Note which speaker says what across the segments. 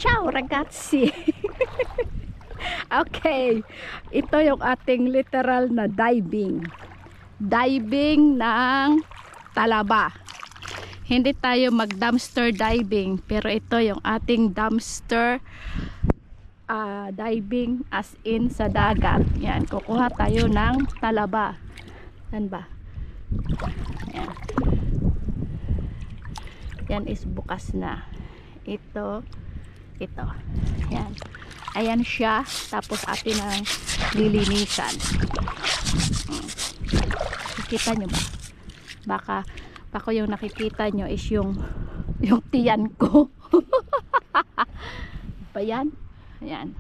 Speaker 1: Ciao ragazzi. Okay, ito yung ating literal na diving ng talaba. Hindi tayo mag dumpster diving, pero ito yung ating dumpster diving, as in sa dagat. Yan, kukuha tayo ng talaba. Yan ba? Yan. Yan is bukas na. Ito. Yan. Ayan siya. Tapos atin ang lilinisan. Nakikita nyo ba? Baka yung nakikita nyo is yung tiyan ko. Pa yan? Ayan.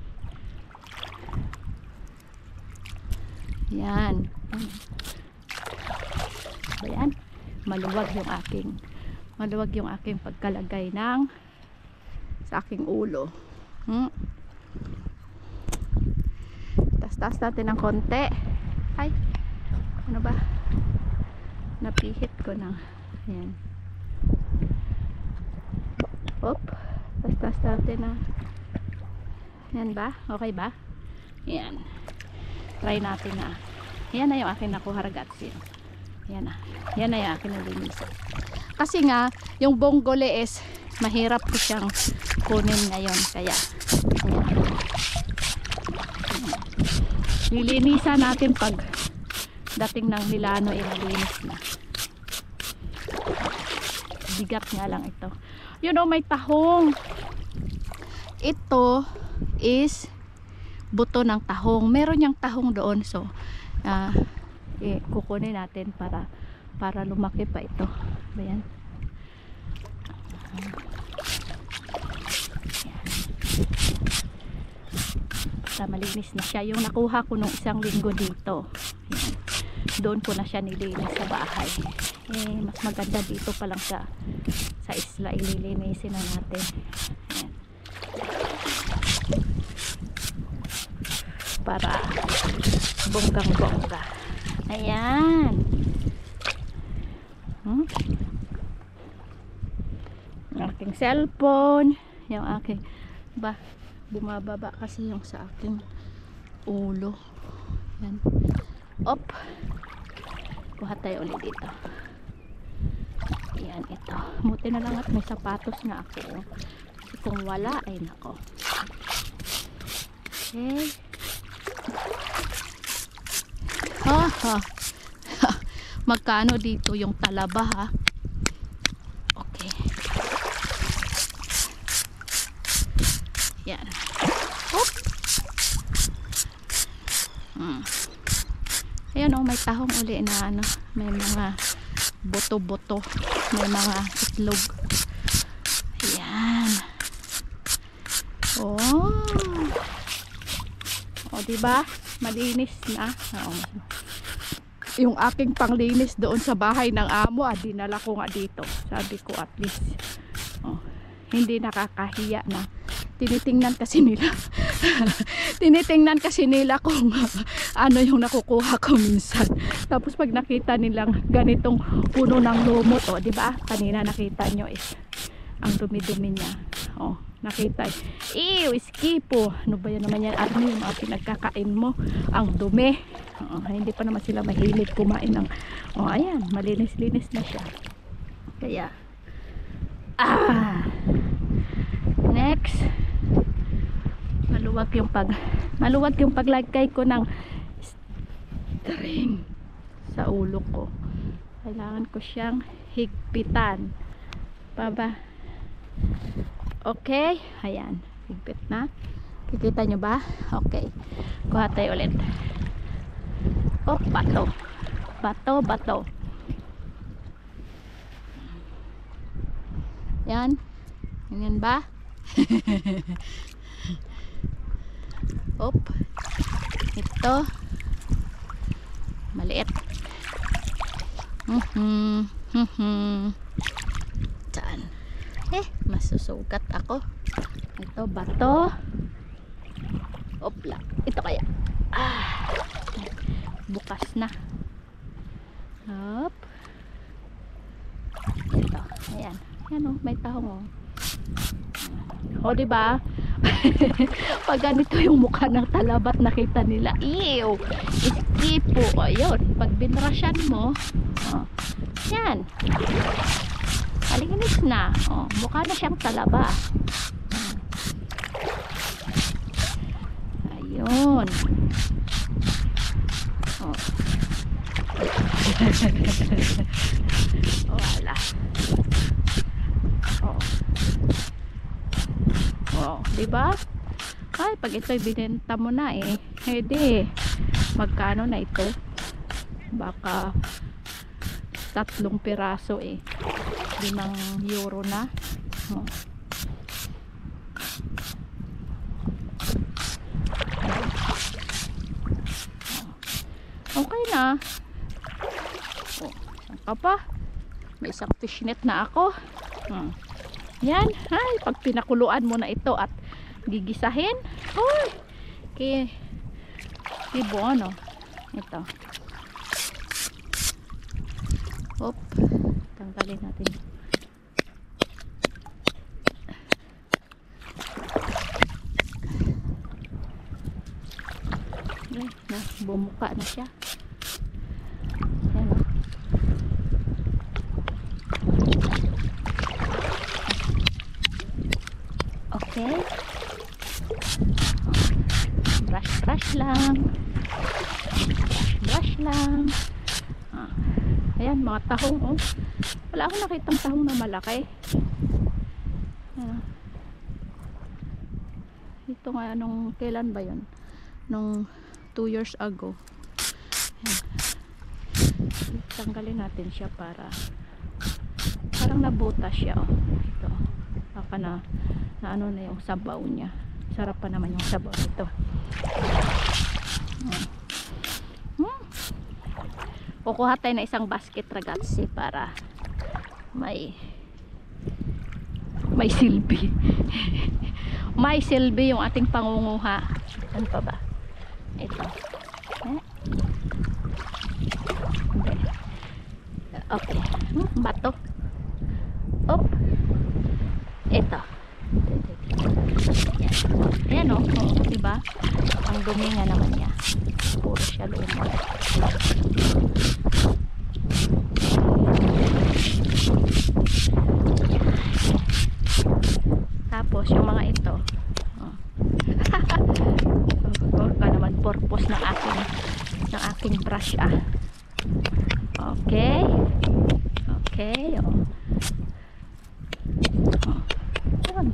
Speaker 1: Yan. Ayan. Maluwag yung aking pagkalagay sa aking ulo. Tas natin ng konti. Ay, ano ba? Napihit ko na. Ayan. Hop. Tas natin na. Yan ba? Okay ba? Yan. Try natin na. Yan na yung aking nakuha ragazzi. Yan na. Yan na yung aking nalinisan. Kasi nga, yung bonggole is mahirap ko siyang kunin ngayon. Kaya, yan. Lilinisan natin pag dating ng Milano, malinis na. Bigat nga lang ito. You know, may tahong. Ito is buto ng tahong. Meron yung tahong doon. So, kukunin natin para lumaki pa ito. Ayan. Para malinis na siya. Yung nakuha ko nung isang linggo dito. Ayan. Doon ko na siya nilinis sa bahay. Mas maganda dito pa lang sa isla. Ililinisin na natin. Ayan. Para bonggang-bongga. Ayan. Yung aking cellphone. Yung aking bumababa kasi yung sa aking ulo. Ayan. Op. Kuha tayo ulit dito. Ayan, ito. Buti na lang at may sapatos na ako. Kasi kung wala, ay nako. Okay. Magkano dito yung talaba ha? Okay. Yan. Oop. Ayan o, may tahong uli na ano, may mga boto-boto, may mga itlog. Ayan. Diba? Malinis na. Yung aking panglinis doon sa bahay ng amo, dinala ko nga dito. Sabi ko at least hindi nakakahiya na. Tinitingnan kasi nila kung ano yung nakukuha ko minsan. Tapos pag nakita nilang ganitong puno ng lumot, diba? Kanina nakita nyo is ang dumi-dumi niya. Nakita. Ew, iskipo. Ano ba yan naman yan? Army, yung mga pinagkakain mo. Ang dumi. Hindi pa naman sila mahilig kumain ng... ayan. Malinis-linis na siya. Kaya. Next. Maluwag yung paglagay ko ng string sa ulo ko. Kailangan ko siyang higpitan. Baba. Okay, ayan, higpit na. Kikita nyo ba? Okay, kuha tayo ulit. Bato. Yan, ganyan ba? Ito maliit. Saan? Masusugat ako. Ito bato. Opla. Ito kaya. Bukas na. Hop. Ito. Ayan. Ayan may tahong. Diba? Pag ganito yung mukha ng talabat, nakita nila, ew, iskipo. Ayun, pag binrasyan mo, oh, yan, malinis na. Oh, mukha na siyang talaba. Ayun. Oh. Wala. Oh. Oh, di ba? Ay, pag ito'y binenta mo na eh, edi, magkano na ito? Baka 3 piraso eh. 5 euro na. Oh. Okay na. Oh, saan ka pa? May isang fishnet na ako. Yan. Ay, pag pinakuluan mo na ito at gigisahin. Uy! Kibo ano? Ito. Hop. Tanggalin natin. Ay, na, bumuka na siya. Yan. Okay. Brush lang. Brush lang. Ayan, mga tahong. Oh. Wala akong nakitang tahong na malaki. Ito nga, nung kailan ba yun? Nung 2 years ago. Ayan. Tanggalin natin siya para parang nabuta siya. Oh. Ito. Baka na ano na yung sabaw niya. Sarap pa naman yung sabaw nito. Kukuha tayo na isang basket ragazzi para may silbi. May silbi yung ating pangunguha. Ano pa ba? Ito. Okay. Bato. Op. Ito. Ayan o. Diba? Ang dumi nga naman niya. Puro siya lumot. Tapos yung mga ito. Ka naman purpose ng aking brush ah. Okay. Okay. Oh. Yun.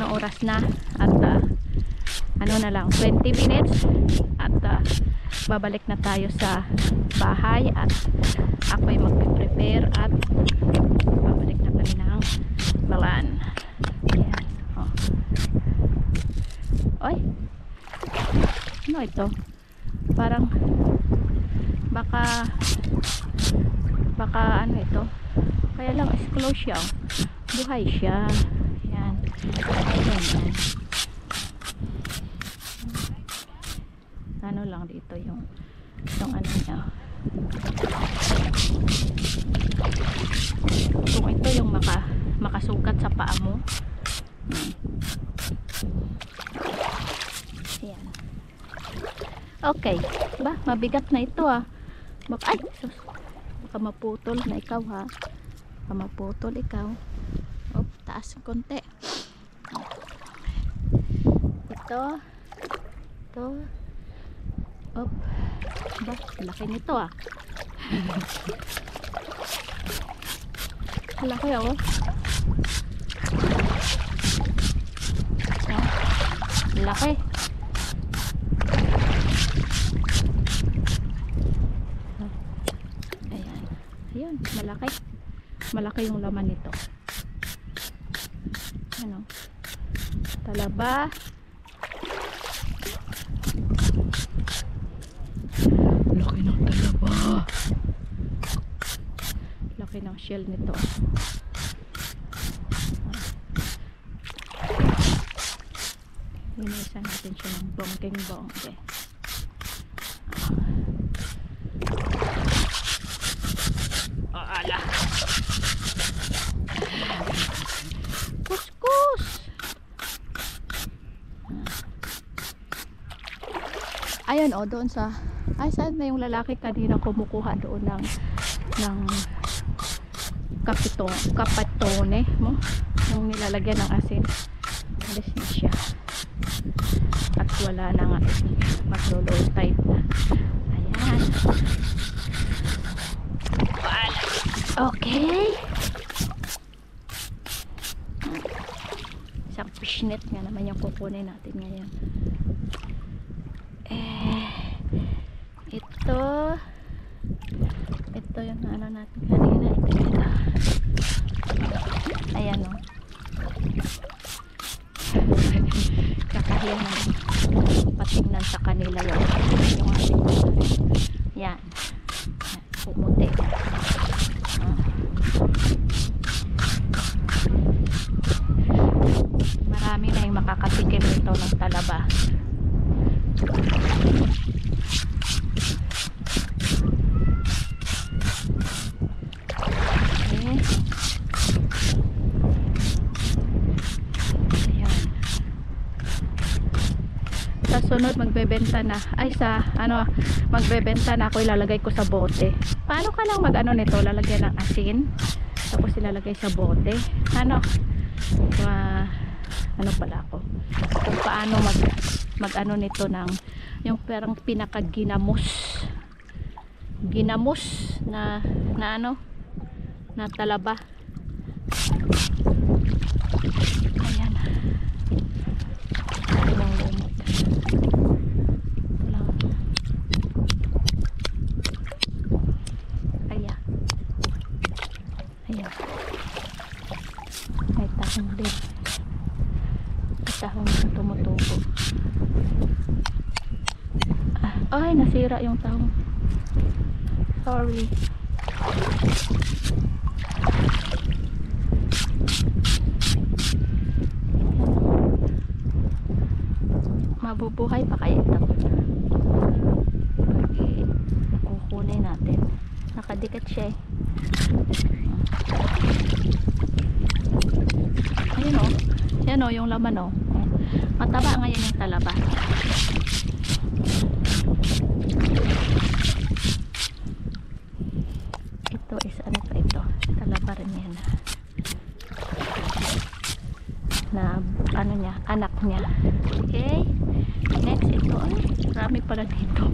Speaker 1: Na oras na at ano na lang 20 minutes at babalik na tayo sa bahay at ako'y magpe-prepare at babalik na kami ng balan. Ayan. Oh. Oy, ano ito? Parang baka ano ito, kaya lang is close siya. Buhay siya. Yan. Yan. Ano lang dito yung ano niya. Kung ito yung makasukat sa paa mo. Yan. Okay. Ba, mabigat na ito ah. Ay, sus. Baka maputol na ikaw ha. Baka maputol ikaw. Op, taas konti. Ito. Op. Ba, laki nito ah. Laki oh. Laki. Ayan. Ayun, malaki. Malaki yung laman nito. Ano? Talaba. Laki ng talaba. Laki ng shell nito. Linisan natin siya ng bongkeng-bongke. Oh, ala. Kuskus. Ayun oh, doon sa, ay saan na yung lalaki kanina kumukuha doon ng kapatone mo, yung nilalagyan ng asin. Alis na siya at wala na nga, maglo-low tide na. Ayan, okay, isang fishnet nga naman yung kukunin natin ngayon. Ito yung ano natin kanina. Ito. Ayan o. Kakahiya na patingnan sa kanila yung ating yan. Pumuti. Marami na yung makakatikim nito ng talaba. Sunod magbebenta na magbebenta na ako, ilalagay ko sa bote. Paano ka lang mag-ano nito, lalagyan ng asin tapos ilalagay sa bote, ano pala ako kung paano mag-ano nito ng yung parang pinakaginamos na ano na talaba. Ayan, may tahong din, tahong tumutubo. Ay, nasira yung tahong, sorry. Mabubuhay pa kaya ito? Okay, kukunin natin, nakadikit siya eh. Ayun o, yan o yung laman o, mataba ngayon yung talaba. Ito is ano pa ito, talaba rin yan na ano niya, anak niya. Okay, next ito, ay marami pala dito.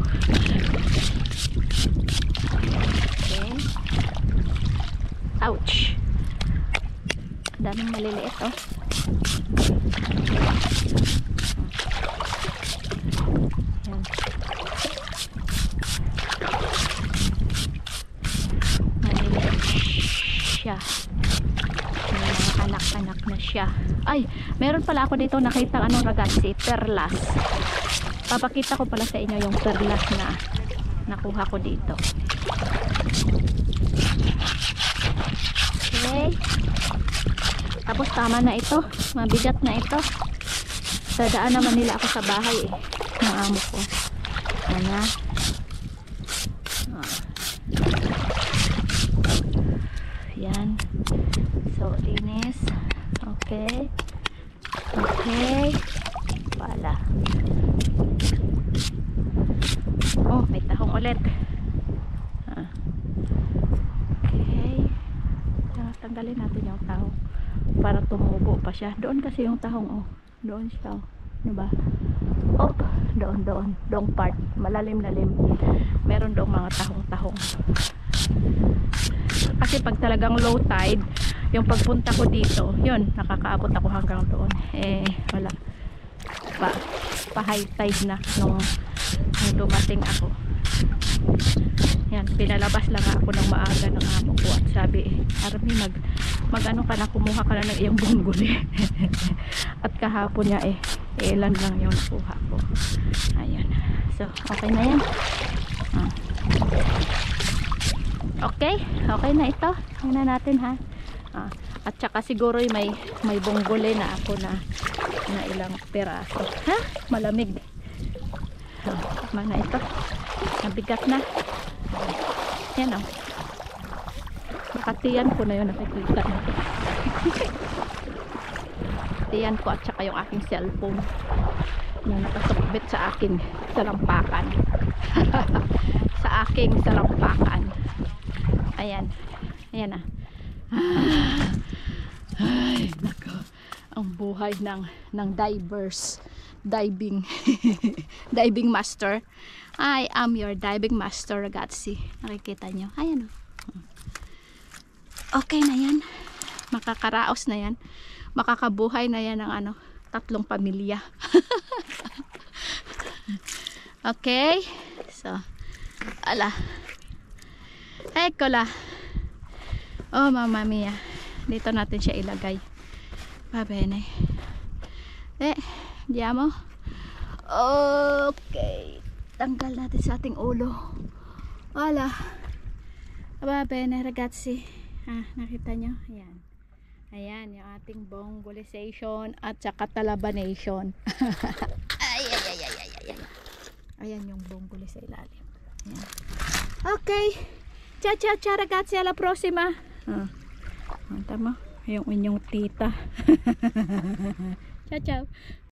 Speaker 1: Okay, ouch, daming maliliit oh. Yan. Maliliit siya, may mga anak-anak na siya. Ay, meron pala ako dito nakita anong ragazzi, perlas. Papakita ko pala sa inyo yung perlas na nakuha ko dito. Okay, tapos tama na ito, mabigat na ito. Dadaan naman nila ako sa bahay eh, ng amo ko. Yan na. Yan, so linis. Okay, okay, wala. Oh, may tahong ulit. Okay, tanggalin natin yung tahong para tumubo pa siya. Doon kasi yung tahong oh, doon siya oh. Diba? Op, doon part, malalim-lalim. Meron doong mga tahong-tahong. Kasi pag talagang low tide, yung pagpunta ko dito, yun, nakakaabot ako hanggang doon. Eh, wala. Pa high tide na nung dumating ako. Yan, pinalabas lang ako ng maaga ng amo ko at sabi, Army, mag-ano ka na, kumuha ka na ng iyong bungguli. At kahapon niya ilan lang yung nakuha ko. Ayan. So, okay na yan. Okay na ito. Tingnan natin ha. At saka siguro may bungguli na ako na ilang peraso. Ha? Malamig. Mana ito? Nabigat na. Yan o. Nakatiyan ko na yun, nakikita natin. Tiyan ko at saka yung aking cellphone. na nakasukbit sa aking salampakan. Sa aking salampakan. Ayan. Ayan na. Ay, nako. Ang buhay ng divers. Diving. Diving master. I am your diving master, ragazzi. Nakikita nyo. Ayan o. Okay na yan. Makakaraos na yan. Makakabuhay na yan ng 3 pamilya. Okay. So, ala. Ekola. Oh, mamma mia. Dito natin siya ilagay. Va bene. Diamo. Okay. Tanggal natin sa ating ulo. Wala. Va bene, ragazzi. Nakita nyo? Ayan. Ayan, yung ating bongolization at saka talabanation. Ayan yung bonggoli sa ilalim. Ayan. Okay. Ciao, ragazzi. Alla prossima. Tama. Yung inyong tita. Ciao.